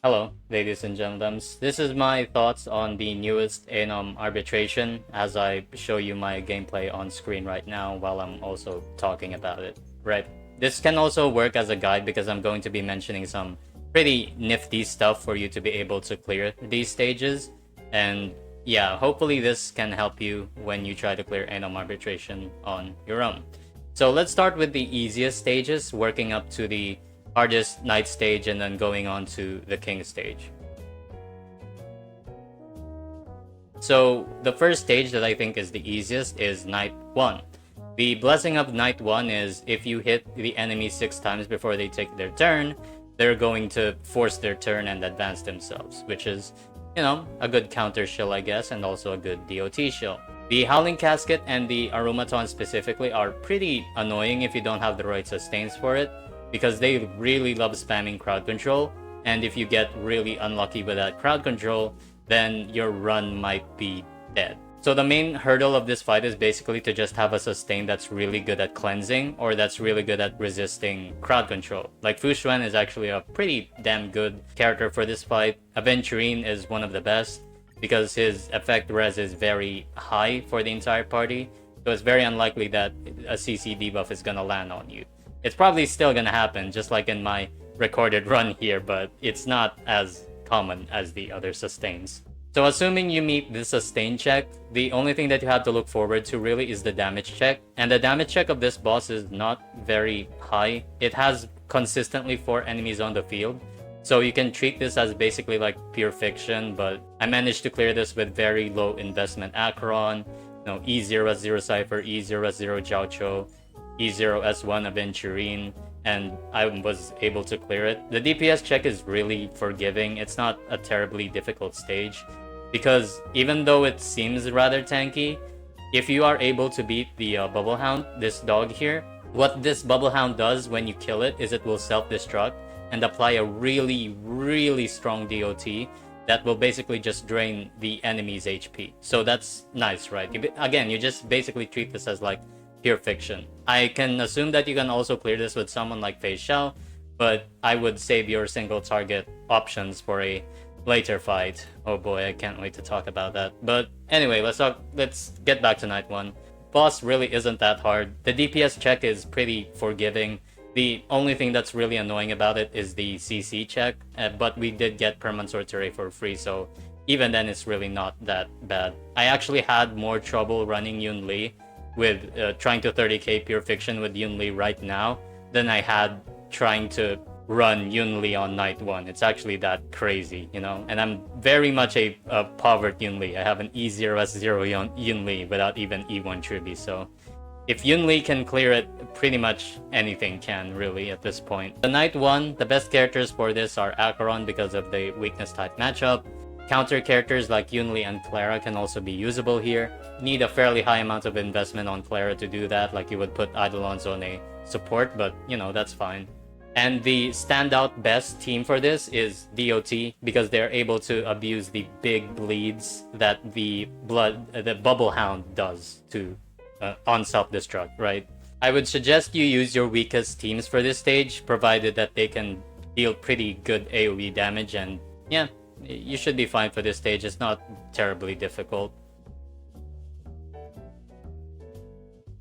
Hello, ladies and gentlemen. This is my thoughts on the newest Arbitration as I show you my gameplay on screen right now while I'm also talking about it. Right. This can also work as a guide because I'm going to be mentioning some pretty nifty stuff for you to be able to clear these stages. And yeah, hopefully this can help you when you try to clear Arbitration on your own. So let's start with the easiest stages, working up to the hardest knight stage and then going on to the king stage. So the first stage that I think is the easiest is knight 1. The blessing of knight 1 is if you hit the enemy 6 times before they take their turn, they're going to force their turn and advance themselves, which is, you know, a good counter shield, I guess, and also a good DOT shield. The Howling Casket and the Aromaton specifically are pretty annoying if you don't have the right sustains for it, because they really love spamming crowd control, and if you get really unlucky with that crowd control, then your run might be dead. So the main hurdle of this fight is basically to just have a sustain that's really good at cleansing, or that's really good at resisting crowd control. Like Fu Xuan is actually a pretty damn good character for this fight. Aventurine is one of the best, because his effect res is very high for the entire party, so it's very unlikely that a CC debuff is gonna land on you. It's probably still gonna happen, just like in my recorded run here, but it's not as common as the other sustains. So assuming you meet the sustain check, the only thing that you have to look forward to really is the damage check. And the damage check of this boss is not very high. It has consistently 4 enemies on the field, so you can treat this as basically like pure fiction, but I managed to clear this with very low investment Acheron, E0S0 Cypher, E0S0 Jiaoqiu, E0S1 Aventurine, and I was able to clear it. The DPS check is really forgiving. It's not a terribly difficult stage, because even though it seems rather tanky, if you are able to beat the Bubble Hound, this dog here, what this Bubble Hound does when you kill it is it will self-destruct and apply a really strong DOT that will basically just drain the enemy's HP. So that's nice, right? Again, you just basically treat this as like pure fiction. I can assume that you can also clear this with someone like Fei Xiao, but I would save your single target options for a later fight. Oh boy, I can't wait to talk about that. But anyway, let's get back to knight 1. Boss really isn't that hard. The DPS check is pretty forgiving. The only thing that's really annoying about it is the CC check, but we did get Permanent Sorcery for free, so even then it's really not that bad. I actually had more trouble running Yun Li with trying to 30k pure fiction with Yun Li right now than I had trying to run Yun Li on knight 1. It's actually that crazy, you know? And I'm very much a povert Yun Li. I have an E0S0 Yun Li without even E1 Tribute, so if Yun Li can clear it, pretty much anything can, really, at this point. The knight 1, the best characters for this are Acheron because of the weakness type matchup. Counter characters like Yun Li and Clara can also be usable here. Need a fairly high amount of investment on Clara to do that, like you would put Eidolons on a support, but you know, that's fine. And the standout best team for this is DOT, because they're able to abuse the big bleeds that the Bubble Hound does to on self-destruct, right? I would suggest you use your weakest teams for this stage, provided that they can deal pretty good AoE damage, and yeah, you should be fine for this stage. It's not terribly difficult.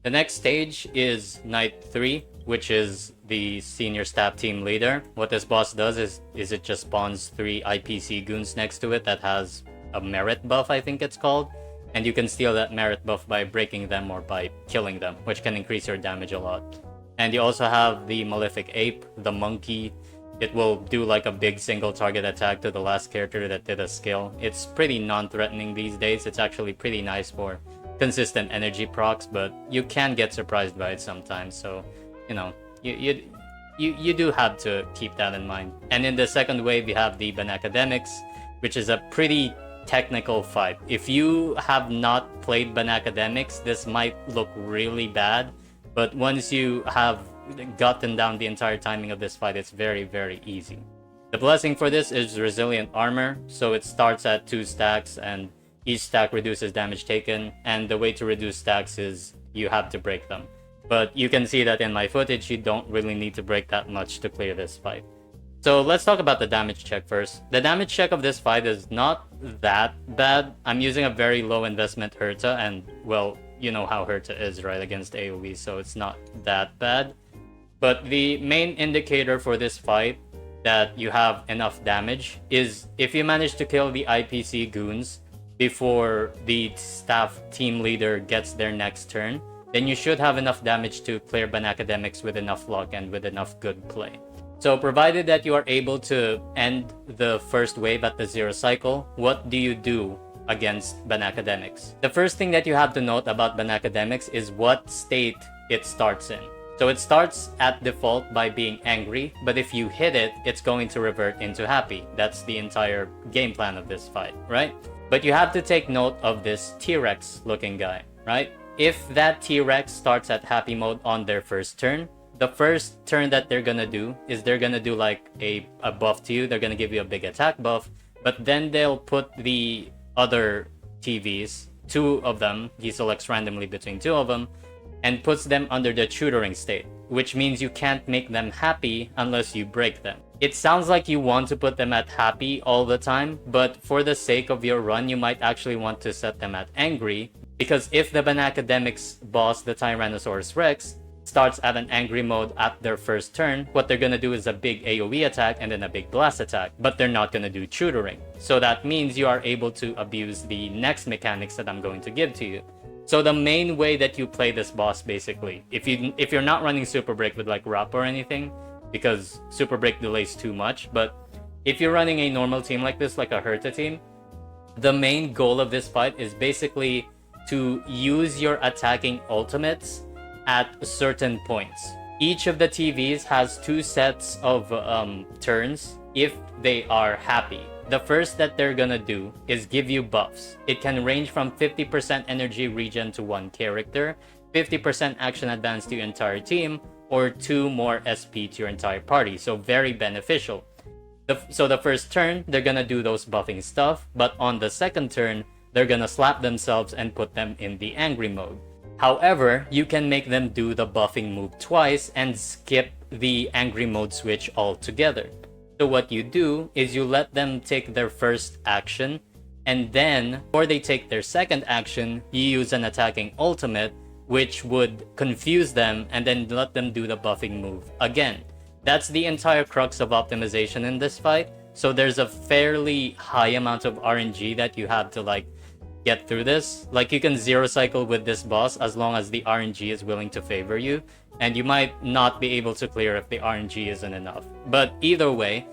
The next stage is Knight 3, which is the senior staff team leader. What this boss does is it just spawns 3 IPC goons next to it that has a merit buff, I think it's called. And you can steal that merit buff by breaking them or by killing them, which can increase your damage a lot. And you also have the Malefic Ape, the monkey. It will do like a big single target attack to the last character that did a skill. It's pretty non-threatening these days. It's actually pretty nice for consistent energy procs, but you can get surprised by it sometimes. So, you know, you do have to keep that in mind. And in the second wave, you have the Ban Academics, which is a pretty technical fight. If you have not played Ban Academics, this might look really bad, but once you have gotten down the entire timing of this fight, it's very easy. The blessing for this is Resilient Armor, so it starts at 2 stacks and each stack reduces damage taken, and the way to reduce stacks is you have to break them. But you can see that in my footage, you don't really need to break that much to clear this fight. So let's talk about the damage check first. The damage check of this fight is not that bad. I'm using a very low investment Herta, and well, you know how Herta is, right, against AoE, so it's not that bad. But the main indicator for this fight that you have enough damage is if you manage to kill the IPC goons before the staff team leader gets their next turn, then you should have enough damage to clear Ban Academics with enough luck and with enough good play. So provided that you are able to end the first wave at the 0 cycle, what do you do against Ban Academics? The first thing that you have to note about Ban Academics is what state it starts in. So it starts at default by being angry, but if you hit it, it's going to revert into happy. That's the entire game plan of this fight, right? But you have to take note of this T-Rex looking guy, right? If that T-Rex starts at happy mode on their first turn, the first turn that they're gonna do is they're gonna do like a buff to you. They're gonna give you a big attack buff, but then they'll put the other TVs, 2 of them, he selects randomly between 2 of them, and puts them under the tutoring state, which means you can't make them happy unless you break them. It sounds like you want to put them at happy all the time, but for the sake of your run, you might actually want to set them at angry, because if the Ban Academics boss, the Tyrannosaurus Rex, starts at an angry mode at their first turn, what they're gonna do is a big AoE attack and then a big blast attack, but they're not gonna do tutoring. So that means you are able to abuse the next mechanics that I'm going to give to you. So the main way that you play this boss, basically, if you're not running Super Break with like Rup or anything, because Super Break delays too much, but if you're running a normal team like this, like a Herta team, the main goal of this fight is basically to use your attacking ultimates at certain points. Each of the TVs has 2 sets of turns if they are happy. The first that they're gonna do is give you buffs. It can range from 50% energy regen to 1 character, 50% action advance to your entire team, or 2 more SP to your entire party, so very beneficial. So the first turn, they're gonna do those buffing stuff, but on the second turn, they're gonna slap themselves and put them in the angry mode. However, you can make them do the buffing move twice and skip the angry mode switch altogether. So what you do is you let them take their first action, and then before they take their second action, you use an attacking ultimate, which would confuse them and then let them do the buffing move again. That's the entire crux of optimization in this fight. So there's a fairly high amount of RNG that you have to like get through this. Like you can 0 cycle with this boss as long as the RNG is willing to favor you, and you might not be able to clear if the RNG isn't enough. But either way,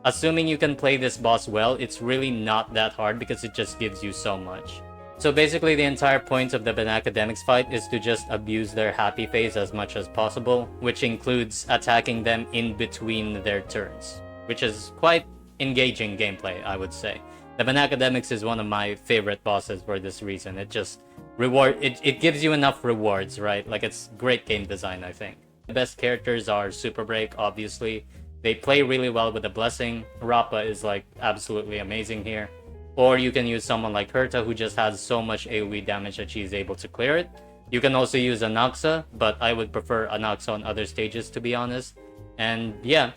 assuming you can play this boss well, it's really not that hard because it just gives you so much. So basically the entire point of the Ban Academics fight is to just abuse their happy phase as much as possible, which includes attacking them in between their turns, which is quite engaging gameplay, I would say. The Ban Academics is one of my favorite bosses for this reason. It just it gives you enough rewards, right? Like it's great game design, I think. The best characters are Super Break, obviously. They play really well with the Blessing. Rappa is like absolutely amazing here. Or you can use someone like Herta who just has so much AoE damage that she's able to clear it. You can also use Anaxa, but I would prefer Anaxa on other stages, to be honest. And yeah,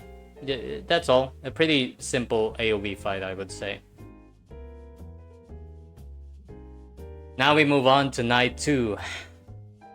that's all. A pretty simple AoE fight, I would say. Now we move on to Night 2.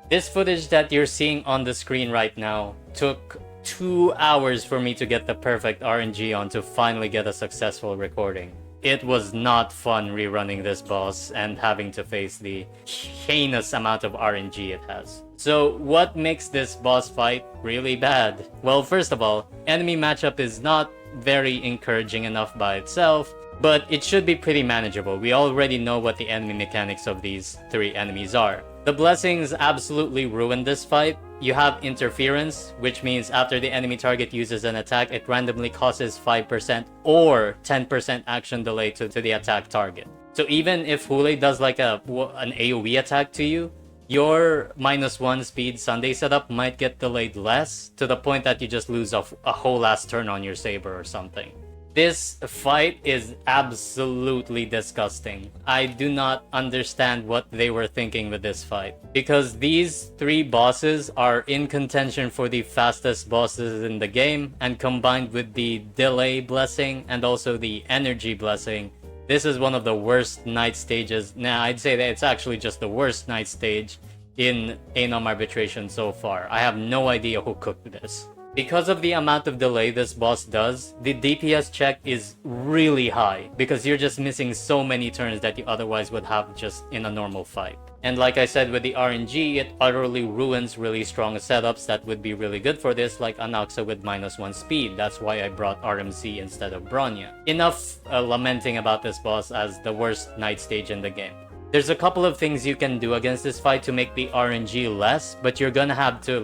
This footage that you're seeing on the screen right now took 2 hours for me to get the perfect RNG on to finally get a successful recording. It was not fun rerunning this boss and having to face the heinous amount of RNG it has. So what makes this boss fight really bad? Well, first of all, enemy matchup is not very encouraging enough by itself, but it should be pretty manageable. We already know what the enemy mechanics of these 3 enemies are. The blessings absolutely ruin this fight. You have interference, which means after the enemy target uses an attack, it randomly causes 5% or 10% action delay to the attack target. So even if Hule does like an AoE attack to you, your -1 speed Sunday setup might get delayed less, to the point that you just lose a whole last turn on your saber or something. This fight is absolutely disgusting. I do not understand what they were thinking with this fight. Because these three bosses are in contention for the fastest bosses in the game, and combined with the delay blessing and also the energy blessing, this is one of the worst night stages. Now, I'd say that it's actually just the worst night stage in Anomaly Arbitration so far. I have no idea who cooked this. Because of the amount of delay this boss does, the DPS check is really high because you're just missing so many turns that you otherwise would have just in a normal fight. And like I said with the RNG, it utterly ruins really strong setups that would be really good for this, like Anaxa with -1 speed. That's why I brought RMC instead of Bronya. Enough lamenting about this boss as the worst night stage in the game. There's a couple of things you can do against this fight to make the RNG less, but you're gonna have to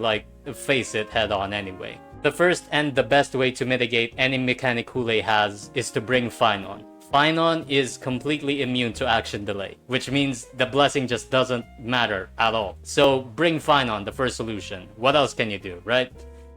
face it head on anyway. The first and the best way to mitigate any mechanic Hule has is to bring Finon. Finon is completely immune to action delay, which means the blessing just doesn't matter at all. So bring Finon, the first solution. What else can you do, right?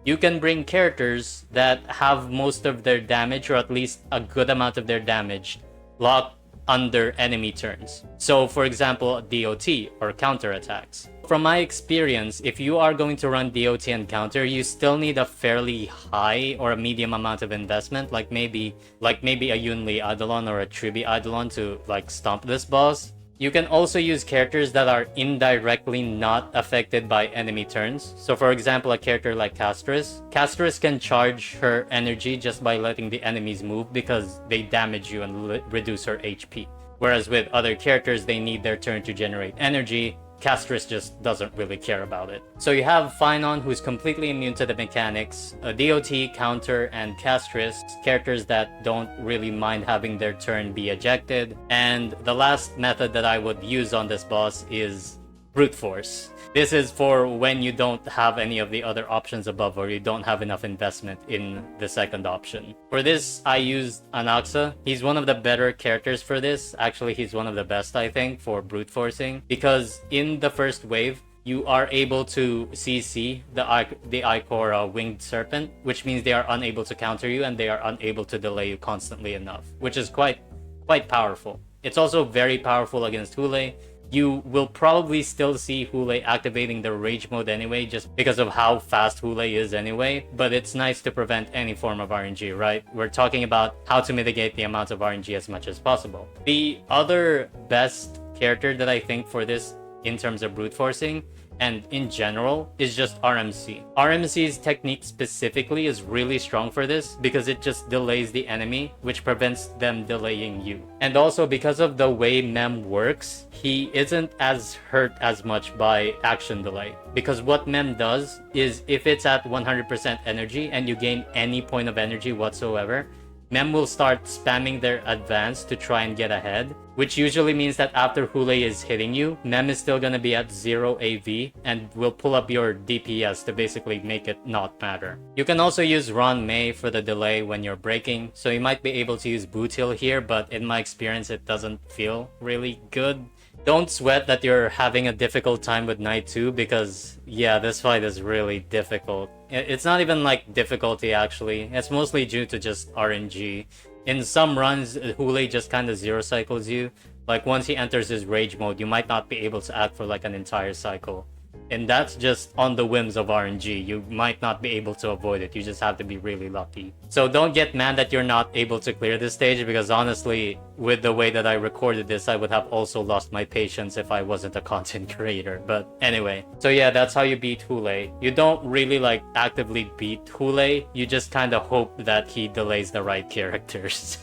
You can bring characters that have most of their damage, or at least a good amount of their damage, locked under enemy turns. So for example, DOT or counter attacks. From my experience, if you are going to run DOT and counter, you still need a fairly high or a medium amount of investment, like maybe a Yunli Eidolon or a Tribi Eidolon to stomp this boss. You can also use characters that are indirectly not affected by enemy turns. So for example, a character like Castris. Castris can charge her energy just by letting the enemies move because they damage you and reduce her HP. Whereas with other characters, they need their turn to generate energy. Castris just doesn't really care about it. So you have Finon, who's completely immune to the mechanics, DOT, Counter, and Castris, characters that don't really mind having their turn be ejected. And the last method that I would use on this boss is Brute Force. This is for when you don't have any of the other options above, or you don't have enough investment in the second option. For this, I used Anaxa. He's one of the better characters for this. Actually, he's one of the best, I think, for brute forcing, because in the first wave, you are able to CC the Icor Winged Serpent, which means they are unable to counter you and they are unable to delay you constantly enough, which is quite powerful. It's also very powerful against Hule. You will probably still see Hule activating the rage mode anyway, just because of how fast Hule is anyway, but it's nice to prevent any form of RNG, right? We're talking about how to mitigate the amount of RNG as much as possible. The other best character that I think for this in terms of brute forcing and in general is just RMC. RMC's technique specifically is really strong for this because it just delays the enemy, which prevents them delaying you. And also because of the way Mem works, he isn't as hurt as much by action delay. Because what Mem does is if it's at 100% energy and you gain any point of energy whatsoever, Mem will start spamming their advance to try and get ahead, which usually means that after Hule is hitting you, Mem is still gonna be at 0 AV and will pull up your DPS to basically make it not matter. You can also use Ron Mei for the delay when you're breaking, so you might be able to use Boot Hill here, but in my experience it doesn't feel really good. Don't sweat that you're having a difficult time with Knight 2 because, yeah, this fight is really difficult. It's not even difficulty actually, it's mostly due to just RNG. In some runs, Hule just kind of zero cycles you. Once he enters his rage mode, you might not be able to act for an entire cycle. And that's just on the whims of RNG. You might not be able to avoid it, you just have to be really lucky. So don't get mad that you're not able to clear this stage, because honestly, with the way that I recorded this, I would have also lost my patience if I wasn't a content creator. But anyway, so yeah, that's how you beat Hule. You don't really actively beat Hule, you just kind of hope that he delays the right characters.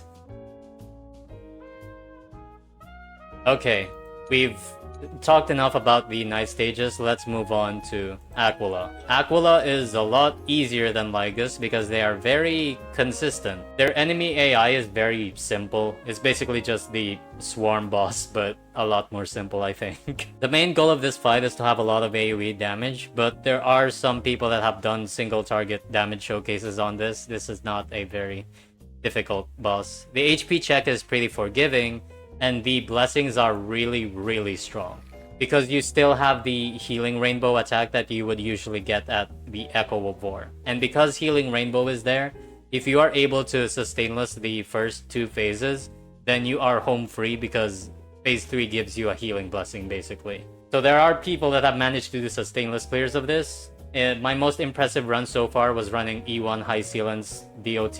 Okay, we've talked enough about the night stages, let's move on to Aquila. Aquila is a lot easier than Lygus because they are very consistent. Their enemy AI is very simple. It's basically just the swarm boss, but a lot more simple, I think. The main goal of this fight is to have a lot of AoE damage, but there are some people that have done single target damage showcases on this. This is not a very difficult boss. The HP check is pretty forgiving, and the blessings are really strong because you still have the healing rainbow attack that you would usually get at the Echo of War. And because healing rainbow is there, if you are able to sustainless the first 2 phases, then you are home free because phase 3 gives you a healing blessing basically. So there are people that have managed to do sustainless clears of this. My most impressive run so far was running E1 high sealants DOT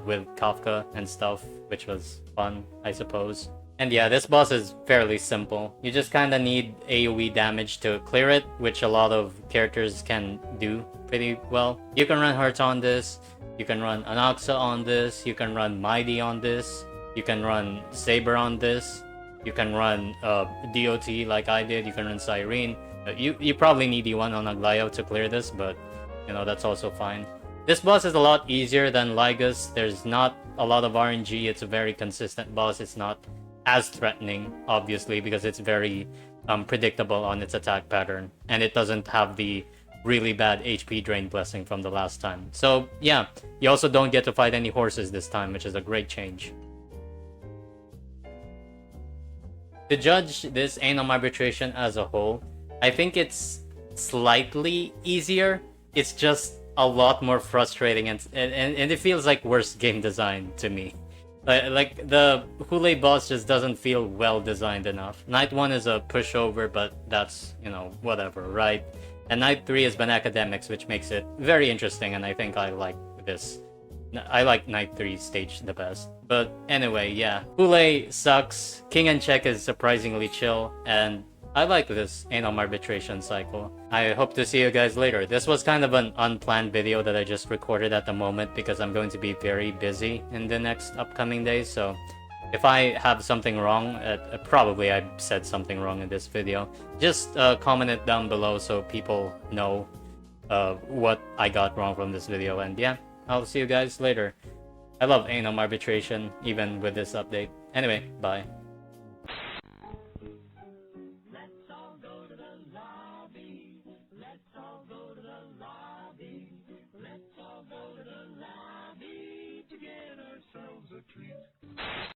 with Kafka and stuff, which was fun, I suppose. And yeah, this boss is fairly simple. You just kinda need AoE damage to clear it, which a lot of characters can do pretty well. You can run Hurt on this, you can run Anaxa on this, you can run Mighty on this, you can run Saber on this, you can run DOT like I did, you can run Cyrene. You probably need E1 on Aglaio to clear this, but you know, that's also fine. This boss is a lot easier than Lygus. There's not a lot of RNG, it's a very consistent boss. It's not as threatening, obviously, because it's very predictable on its attack pattern, and it doesn't have the really bad HP drain blessing from the last time. So yeah, you also don't get to fight any horses this time, which is a great change. To judge this Anomaly Arbitration as a whole, I think it's slightly easier. It's just a lot more frustrating, and it feels like worse game design to me. Like the Hule boss just doesn't feel well designed enough. Night 1 is a pushover, but that's, you know, whatever, right? And Night 3 is Ban Academics, which makes it very interesting, and I think I like this. I like Night 3 stage the best. But anyway, yeah. Hule sucks, King and Check is surprisingly chill, and I like this Anomaly Arbitration cycle. I hope to see you guys later. This was kind of an unplanned video that I just recorded at the moment because I'm going to be very busy in the next upcoming days, so if I have something wrong, probably I said something wrong in this video, just comment it down below so people know what I got wrong from this video, and yeah, I'll see you guys later. I love Anomaly Arbitration, even with this update. Anyway, bye.